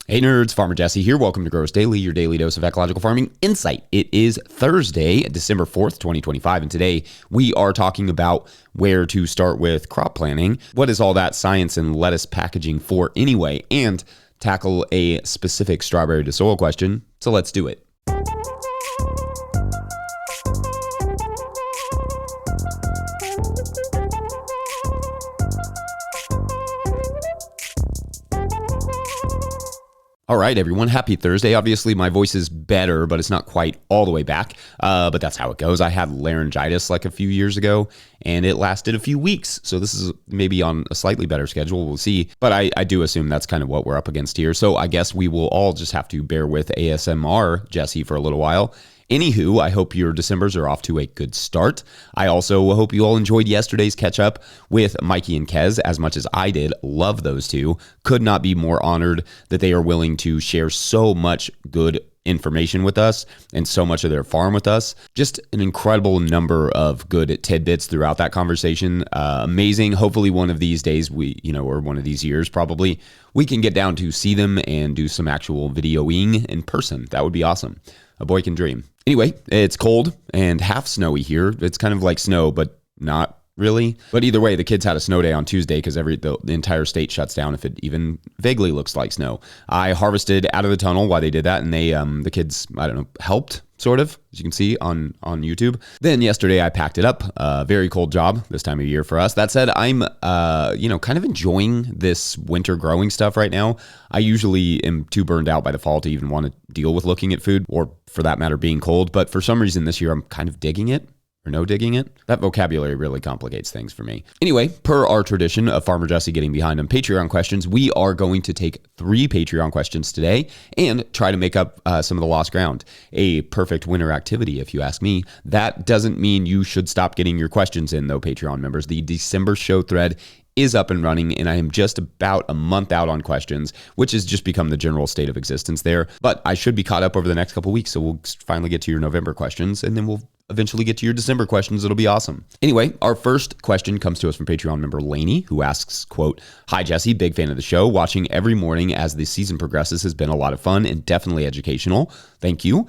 Hey nerds, Farmer Jesse here. Welcome to Growers Daily, your daily dose of ecological farming insight. It is Thursday, December 4th, 2025, and today we are talking about where to start with crop planting. What is all that science and lettuce packaging for anyway? And tackle a specific strawberry to soil question. So let's do it. All right, everyone. Happy Thursday. Obviously, my voice is better, but it's not quite all the way back. But that's how it goes. I had laryngitis like a few years ago, and it lasted a few weeks. So this is maybe on a slightly better schedule. We'll see. But I do assume that's kind of what we're up against here. So I guess we will all just have to bear with ASMR Jesse for a little while. Anywho, I hope your Decembers are off to a good start. I also hope you all enjoyed yesterday's catch up with Mikey and Kez as much as I did. Love those two. Could not be more honored that they are willing to share so much good information with us and so much of their farm with us. Just an incredible number of good tidbits throughout that conversation. Amazing. Hopefully one of these days or one of these years probably, we can get down to see them and do some actual videoing in person. That would be awesome. A boy can dream. Anyway, it's cold and half snowy here. It's kind of like snow, but not really. But either way, the kids had a snow day on Tuesday because the entire state shuts down if it even vaguely looks like snow. I harvested out of the tunnel while they did that, and the kids, helped, sort of, as you can see on YouTube. Then yesterday I packed it up. Very cold job this time of year for us. That said, I'm kind of enjoying this winter growing stuff right now. I usually am too burned out by the fall to even want to deal with looking at food, or for that matter being cold. But for some reason this year I'm kind of digging it. Or no digging it? That vocabulary really complicates things for me. Anyway, per our tradition of Farmer Jesse getting behind on Patreon questions, we are going to take 3 Patreon questions today and try to make up some of the lost ground. A perfect winter activity, if you ask me. That doesn't mean you should stop getting your questions in, though, Patreon members. The December show thread is up and running, and I am just about a month out on questions, which has just become the general state of existence there. But I should be caught up over the next couple weeks, so we'll finally get to your November questions, and then we'll eventually get to your December questions. It'll be awesome. Anyway, our first question comes to us from Patreon member Lainey, who asks, quote, "Hi, Jesse, big fan of the show. Watching every morning as the season progresses has been a lot of fun and definitely educational. Thank you.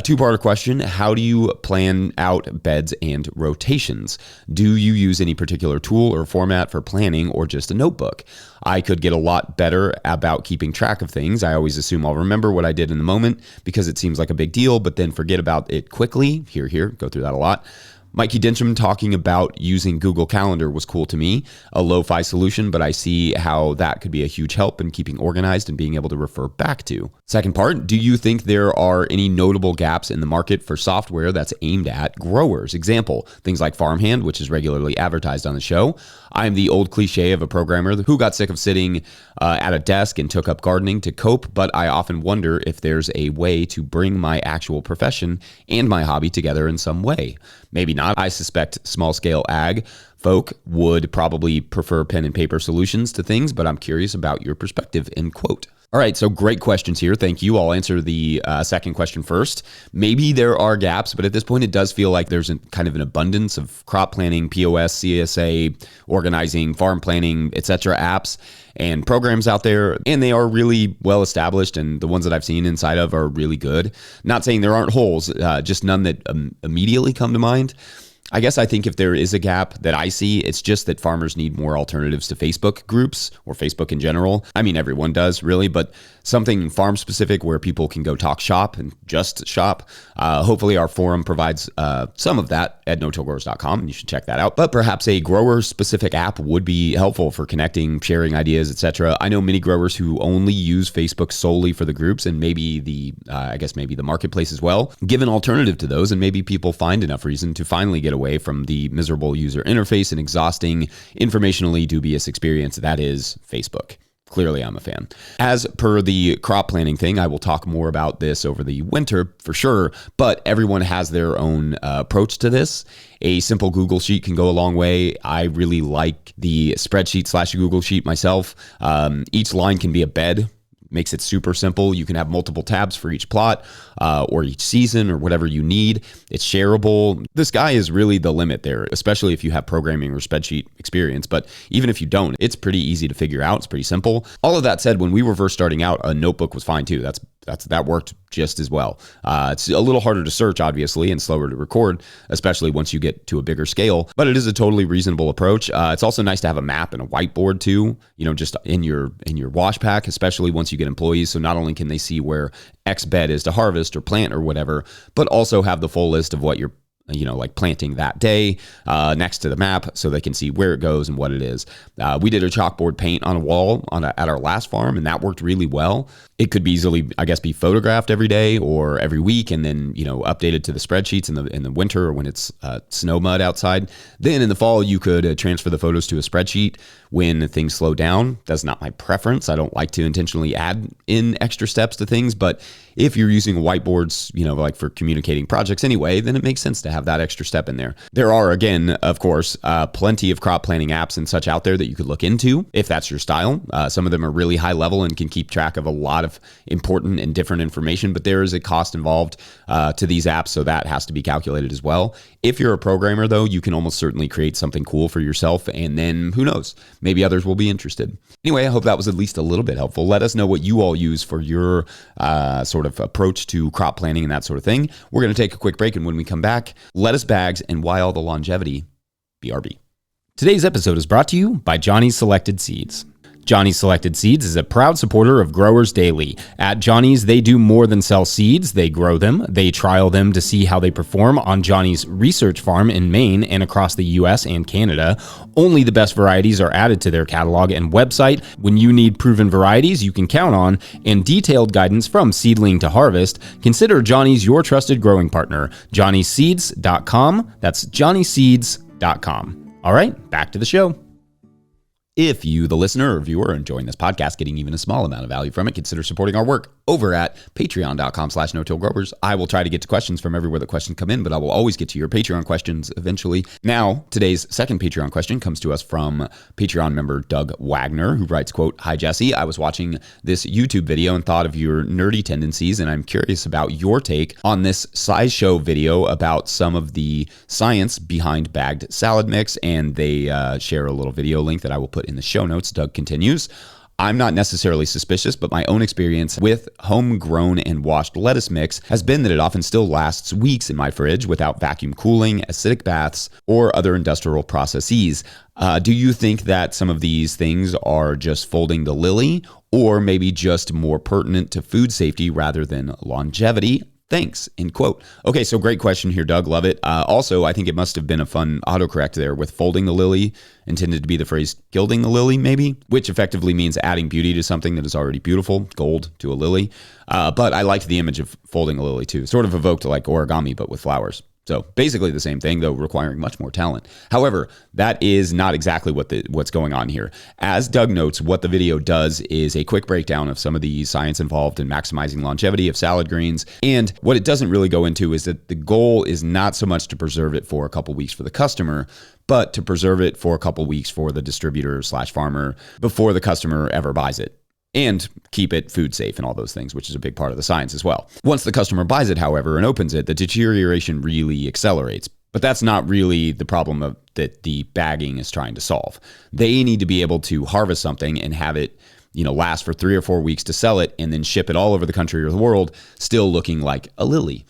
Two-part question. How do you plan out beds and rotations? Do you use any particular tool or format for planning or just a notebook? I could get a lot better about keeping track of things. I always assume I'll remember what I did in the moment because it seems like a big deal, but then forget about it quickly." Here, go through that a lot. Mikey Densham talking about using Google Calendar was cool to me. A lo-fi solution, but I see how that could be a huge help in keeping organized and being able to refer back to. Second part, do you think there are any notable gaps in the market for software that's aimed at growers? Example, things like Farmhand, which is regularly advertised on the show. I'm the old cliche of a programmer who got sick of sitting at a desk and took up gardening to cope, but I often wonder if there's a way to bring my actual profession and my hobby together in some way. Maybe not. I suspect small-scale ag folk would probably prefer pen and paper solutions to things, but I'm curious about your perspective, end quote. All right, so great questions here. Thank you. I'll answer the second question first. Maybe there are gaps, but at this point, it does feel like there's kind of an abundance of crop planning, POS, CSA, organizing, farm planning, etc. apps and programs out there, and they are really well established, and the ones that I've seen inside of are really good. Not saying there aren't holes, just none that immediately come to mind. I guess I think if there is a gap that I see, it's just that farmers need more alternatives to Facebook groups or Facebook in general. I mean, everyone does really, but something farm specific where people can go talk shop and just shop. Hopefully our forum provides some of that at no-tillgrowers.com, and you should check that out. But perhaps a grower specific app would be helpful for connecting, sharing ideas, etc. I know many growers who only use Facebook solely for the groups, and maybe the marketplace as well. Give an alternative to those, and maybe people find enough reason to finally get away from the miserable user interface and exhausting, informationally dubious experience that is Facebook. Clearly, I'm a fan. As per the crop planning thing, I will talk more about this over the winter for sure, but everyone has their own approach to this. A simple Google Sheet can go a long way. I really like the spreadsheet / Google Sheet myself. Each line can be a bed, makes it super simple. You can have multiple tabs for each plot or each season or whatever you need. It's shareable. This guy is really the limit there, especially if you have programming or spreadsheet experience. But even if you don't, it's pretty easy to figure out. It's pretty simple. All of that said, when we were first starting out, a notebook was fine too. That worked just as well. It's a little harder to search, obviously, and slower to record, especially once you get to a bigger scale. But it is a totally reasonable approach. It's also nice to have a map and a whiteboard too, just in your wash pack, especially once you get employees. So not only can they see where X bed is to harvest or plant or whatever, but also have the full list of what you're like planting that day next to the map so they can see where it goes and what it is. We did a chalkboard paint on a wall at our last farm, and that worked really well. It could be easily, I guess, be photographed every day or every week and then, updated to the spreadsheets in the winter or when it's snow mud outside. Then in the fall, you could transfer the photos to a spreadsheet when things slow down. That's not my preference. I don't like to intentionally add in extra steps to things, but if you're using whiteboards, like for communicating projects anyway, then it makes sense to have that extra step in there. There are, again, of course, plenty of crop planning apps and such out there that you could look into if that's your style. Some of them are really high level and can keep track of a lot of important and different information, but there is a cost involved to these apps, so that has to be calculated as well. If you're a programmer, though, you can almost certainly create something cool for yourself, and then who knows, maybe others will be interested. Anyway, I hope that was at least a little bit helpful. Let us know what you all use for your sort of approach to crop planning and that sort of thing. We're going to take a quick break, and when we come back, lettuce bags and why all the longevity. BRB. Today's episode is brought to you by Johnny's Selected Seeds. Johnny's Selected Seeds is a proud supporter of Growers Daily. At Johnny's, they do more than sell seeds. They grow them. They trial them to see how they perform on Johnny's research farm in Maine and across the U.S. and Canada. Only the best varieties are added to their catalog and website. When you need proven varieties you can count on and detailed guidance from seedling to harvest, consider Johnny's your trusted growing partner. JohnnySeeds.com. That's JohnnySeeds.com. All right, back to the show. If you, the listener or viewer, are enjoying this podcast, getting even a small amount of value from it, consider supporting our work over at patreon.com/no-till-growers. I will try to get to questions from everywhere the questions come in, but I will always get to your Patreon questions eventually. Now, today's second Patreon question comes to us from Patreon member Doug Wagner, who writes, quote, "Hi, Jesse. I was watching this YouTube video and thought of your nerdy tendencies, and I'm curious about your take on this SciShow video about some of the science behind bagged salad mix," and they share a little video link that I will put in the show notes. Doug continues, "I'm not necessarily suspicious, but my own experience with homegrown and washed lettuce mix has been that it often still lasts weeks in my fridge without vacuum cooling, acidic baths, or other industrial processes. Do you think that some of these things are just folding the lily, or maybe just more pertinent to food safety rather than longevity? Thanks," end quote. Okay, so great question here, Doug. Love it. Also, I think it must have been a fun autocorrect there with folding the lily, intended to be the phrase gilding the lily, maybe, which effectively means adding beauty to something that is already beautiful, gold to a lily. But I liked the image of folding a lily too. Sort of evoked like origami, but with flowers. So basically the same thing, though requiring much more talent. However, that is not exactly what's going on here. As Doug notes, what the video does is a quick breakdown of some of the science involved in maximizing longevity of salad greens. And what it doesn't really go into is that the goal is not so much to preserve it for a couple weeks for the customer, but to preserve it for a couple weeks for the distributor/farmer before the customer ever buys it. And keep it food safe and all those things, which is a big part of the science as well. Once the customer buys it, however, and opens it, the deterioration really accelerates. But that's not really the problem that the bagging is trying to solve. They need to be able to harvest something and have it, last for 3 or 4 weeks to sell it and then ship it all over the country or the world, still looking like a lily.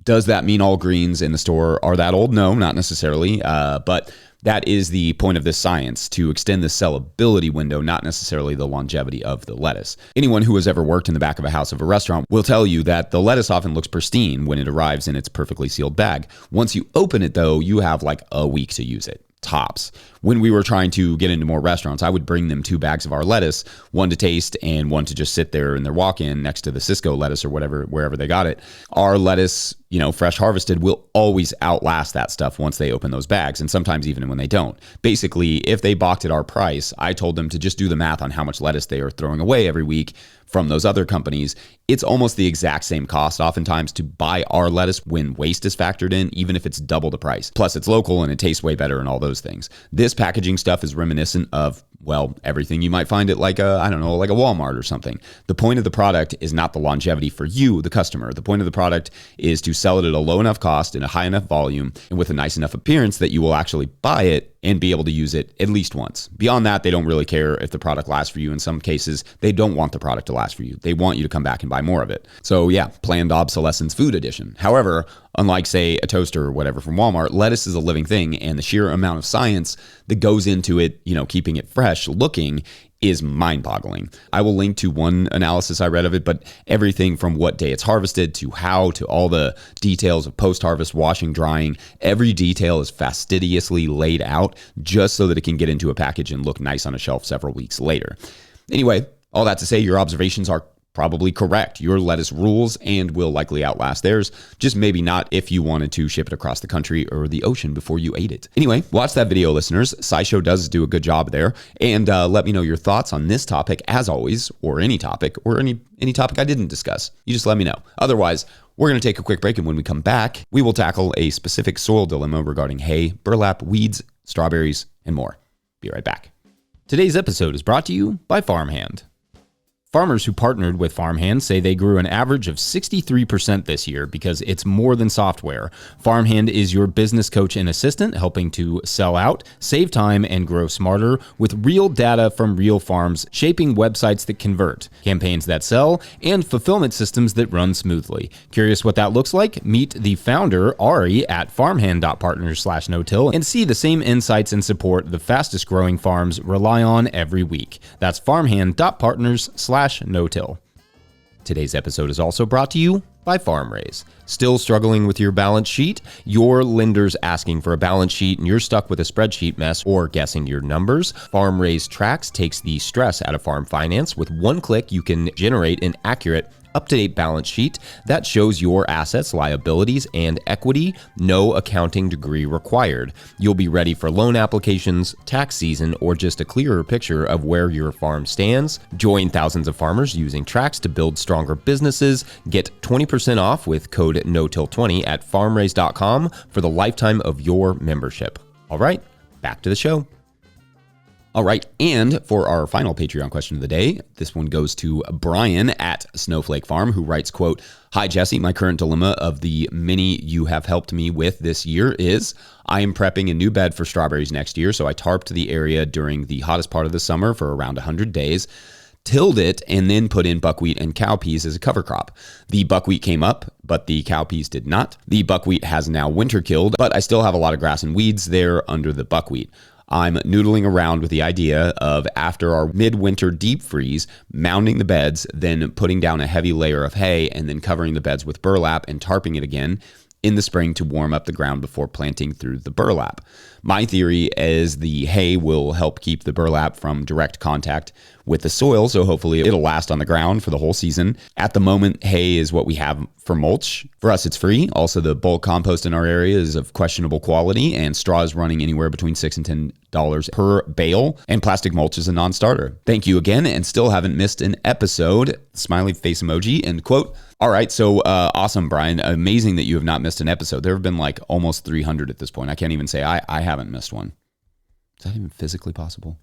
Does that mean all greens in the store are that old? No, not necessarily. But that is the point of this science, to extend the sellability window, not necessarily the longevity of the lettuce. Anyone who has ever worked in the back of a house of a restaurant will tell you that the lettuce often looks pristine when it arrives in its perfectly sealed bag. Once you open it, though, you have like a week to use it. Tops. When we were trying to get into more restaurants, I would bring them 2 bags of our lettuce, one to taste and one to just sit there in their walk-in next to the Cisco lettuce or whatever, wherever they got it. Our lettuce, fresh harvested, will always outlast that stuff once they open those bags, and sometimes even when they don't. Basically, if they balked at our price, I told them to just do the math on how much lettuce they are throwing away every week from those other companies. It's almost the exact same cost oftentimes to buy our lettuce when waste is factored in, even if it's double the price. Plus, it's local and it tastes way better and all those things. This packaging stuff is reminiscent of Well, everything you might find at like a, I don't know, like a Walmart or something. The point of the product is not the longevity for you, the customer. The point of the product is to sell it at a low enough cost in a high enough volume and with a nice enough appearance that you will actually buy it and be able to use it at least once. Beyond that, they don't really care if the product lasts for you. In some cases, they don't want the product to last for you. They want you to come back and buy more of it. So yeah, planned obsolescence food edition. However, unlike say a toaster or whatever from Walmart, lettuce is a living thing, and the sheer amount of science that goes into it, keeping it fresh looking is mind-boggling. I will link to one analysis I read of it, but everything from what day it's harvested to how to all the details of post-harvest washing, drying, every detail is fastidiously laid out just so that it can get into a package and look nice on a shelf several weeks later. Anyway, all that to say, your observations are probably correct. Your lettuce rules and will likely outlast theirs, just maybe not if you wanted to ship it across the country or the ocean before you ate it. Anyway, watch that video, listeners. SciShow does do a good job there. And let me know your thoughts on this topic, as always, or any topic I didn't discuss. You just let me know. Otherwise, we're going to take a quick break, and when we come back, we will tackle a specific soil dilemma regarding hay, burlap, weeds, strawberries, and more. Be right back. Today's episode is brought to you by Farmhand. Farmers who partnered with Farmhand say they grew an average of 63% this year because it's more than software. Farmhand is your business coach and assistant, helping to sell out, save time, and grow smarter with real data from real farms, shaping websites that convert, campaigns that sell, and fulfillment systems that run smoothly. Curious what that looks like? Meet the founder, Ari, at farmhand.partners/no-till and see the same insights and support the fastest growing farms rely on every week. That's farmhand.partners/no-till. Today's episode is also brought to you by FarmRaise. Still struggling with your balance sheet? Your lender's asking for a balance sheet and you're stuck with a spreadsheet mess or guessing your numbers? FarmRaise Tracks takes the stress out of farm finance. With one click, you can generate an accurate, up-to-date balance sheet that shows your assets, liabilities, and equity. No accounting degree required. You'll be ready for loan applications, tax season, or just a clearer picture of where your farm stands. Join thousands of farmers using Tracks to build stronger businesses. Get 20% off with code NOTIL20 at farmraise.com for the lifetime of your membership. All right, back to the show. All right, and for our final Patreon question of the day, this one goes to Brian at Snowflake Farm, who writes, quote, "Hi, Jesse. My current dilemma of the many you have helped me with this year is I am prepping a new bed for strawberries next year, so I tarped the area during the hottest part of the summer for around 100 days, tilled it, and then put in buckwheat and cowpeas as a cover crop. The buckwheat came up, but the cowpeas did not. The buckwheat has now winter killed, but I still have a lot of grass and weeds there under the buckwheat. I'm noodling around with the idea of, after our midwinter deep freeze, mounding the beds, then putting down a heavy layer of hay, and then covering the beds with burlap and tarping it again in the spring to warm up the ground before planting through the burlap. My theory is the hay will help keep the burlap from direct contact with the soil, so hopefully it'll last on the ground for the whole season. At the moment, hay is what we have for mulch. For us, it's free. Also, the bulk compost in our area is of questionable quality, and straw is running anywhere between $6 and $10 per bale, and plastic mulch is a non-starter. Thank you again, and still haven't missed an episode. Smiley face emoji, and quote, all right, so awesome, Brian. Amazing that you have not missed an episode. There have been like almost 300 at this point. I can't even say I haven't missed one. Is that even physically possible?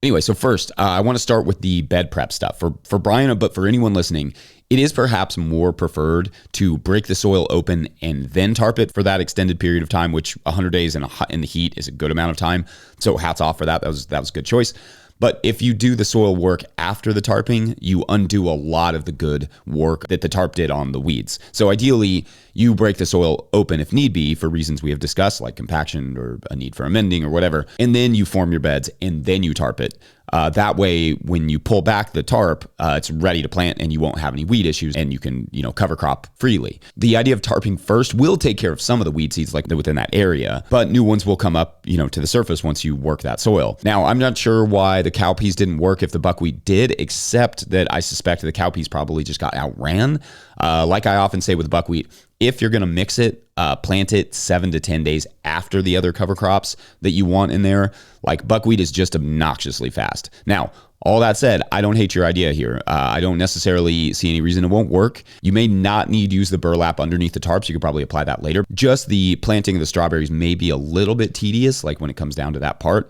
Anyway, so first, I want to start with the bed prep stuff. For Brian, but for anyone listening, it is perhaps more preferred to break the soil open and then tarp it for that extended period of time, which 100 days in the heat is a good amount of time. So hats off for that. That was a good choice. But if you do the soil work after the tarping, you undo a lot of the good work that the tarp did on the weeds. So ideally, you break the soil open if need be for reasons we have discussed, like compaction or a need for amending or whatever, and then you form your beds and then you tarp it. That way, when you pull back the tarp, it's ready to plant and you won't have any weed issues and you can, cover crop freely. The idea of tarping first will take care of some of the weed seeds like within that area, but new ones will come up, to the surface once you work that soil. Now, I'm not sure why the cowpeas didn't work if the buckwheat did, except that I suspect the cowpeas probably just got outran. Like I often say with buckwheat, if you're going to mix it, plant it 7 to 10 days after the other cover crops that you want in there. Like buckwheat is just obnoxiously fast. Now, all that said, I don't hate your idea here. I don't necessarily see any reason it won't work. You may not need to use the burlap underneath the tarps. You could probably apply that later. Just the planting of the strawberries may be a little bit tedious, like when it comes down to that part.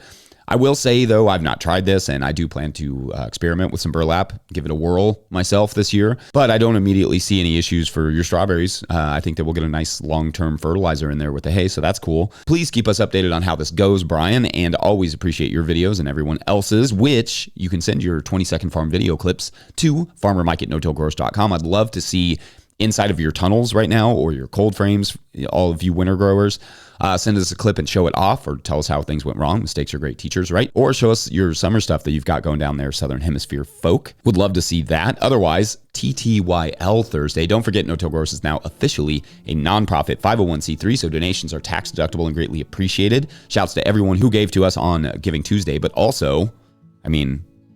I will say, though, I've not tried this, and I do plan to experiment with some burlap, give it a whirl myself this year. But I don't immediately see any issues for your strawberries. I think that we'll get a nice long-term fertilizer in there with the hay, so that's cool. Please keep us updated on how this goes, Brian, and always appreciate your videos and everyone else's, which you can send your 20-second farm video clips to farmermike@no-tillgrowers.com. I'd love to see inside of your tunnels right now or your cold frames, all of you winter growers. Send us a clip and show it off, or tell us how things went wrong. Mistakes are great teachers, right? Or show us your summer stuff that you've got going down there, Southern Hemisphere folk. Would love to see that. Otherwise, TTYL Thursday. Don't forget, No Till Growers is now officially a nonprofit 501c3, so donations are tax deductible and greatly appreciated. Shouts to everyone who gave to us on Giving Tuesday, but also,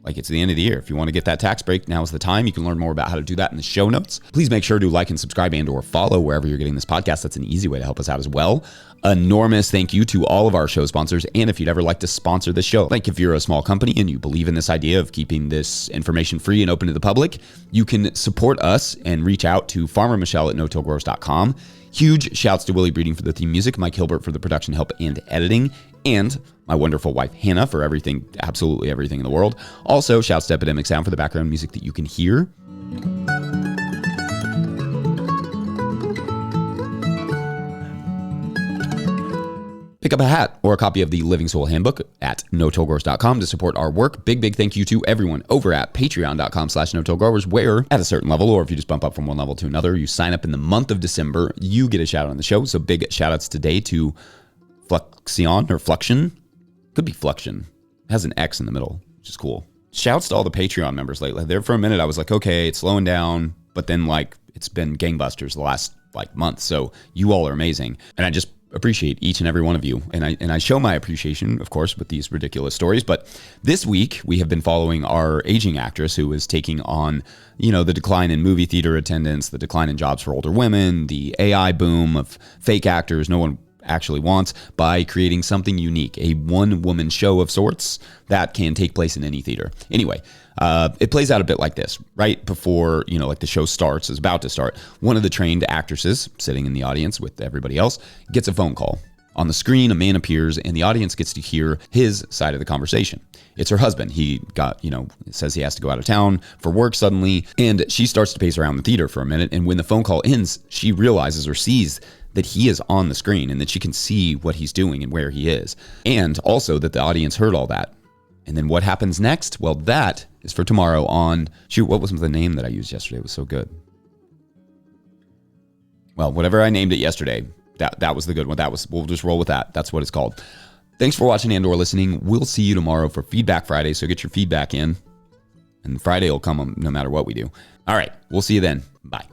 it's the end of the year. If you want to get that tax break, now is the time. You can learn more about how to do that in the show notes. Please make sure to like and subscribe and or follow wherever you're getting this podcast. That's an easy way to help us out as well. Enormous thank you to all of our show sponsors. And if you'd ever like to sponsor the show, like if you're a small company and you believe in this idea of keeping this information free and open to the public, you can support us and reach out to Farmer Michelle at no-tillgrowers.com. Huge shouts to Willie Breeding for the theme music, Mike Hilbert for the production help and editing, and my wonderful wife Hannah for everything, absolutely everything in the world. Also, shouts to Epidemic Sound for the background music that you can hear. Pick up a hat or a copy of the Living Soul Handbook at no-tillgrowers.com to support our work. Big thank you to everyone over at patreon.com/no-tillgrowers, where at a certain level, or if you just bump up from one level to another, you sign up in the month of December, you get a shout out on the show. So big shout outs today to Fluxion or Fluxion. Could be Fluxion. It has an X in the middle, which is cool. Shouts to all the Patreon members lately. There for a minute, I was like, okay, it's slowing down, but then it's been gangbusters the last month. So you all are amazing. And I just appreciate each and every one of you. And I show my appreciation, of course, with these ridiculous stories. But this week, we have been following our aging actress who is taking on, the decline in movie theater attendance, the decline in jobs for older women, the AI boom of fake actors no one actually wants, by creating something unique, a one-woman show of sorts that can take place in any theater. Anyway, it plays out a bit like this. Right before, the show starts, is about to start, one of the trained actresses sitting in the audience with everybody else gets a phone call. On the screen, a man appears, and the audience gets to hear his side of the conversation. It's her husband. He says he has to go out of town for work suddenly, and she starts to pace around the theater for a minute, and when the phone call ends, she realizes or sees that he is on the screen and that she can see what he's doing and where he is, and also that the audience heard all that. And then what happens next? Well, that is for tomorrow on, what was the name that I used yesterday? It was so good. Well, whatever I named it yesterday, that was the good one. We'll just roll with that. That's what it's called. Thanks for watching and or listening. We'll see you tomorrow for Feedback Friday, so get your feedback in. And Friday will come no matter what we do. All right, we'll see you then. Bye.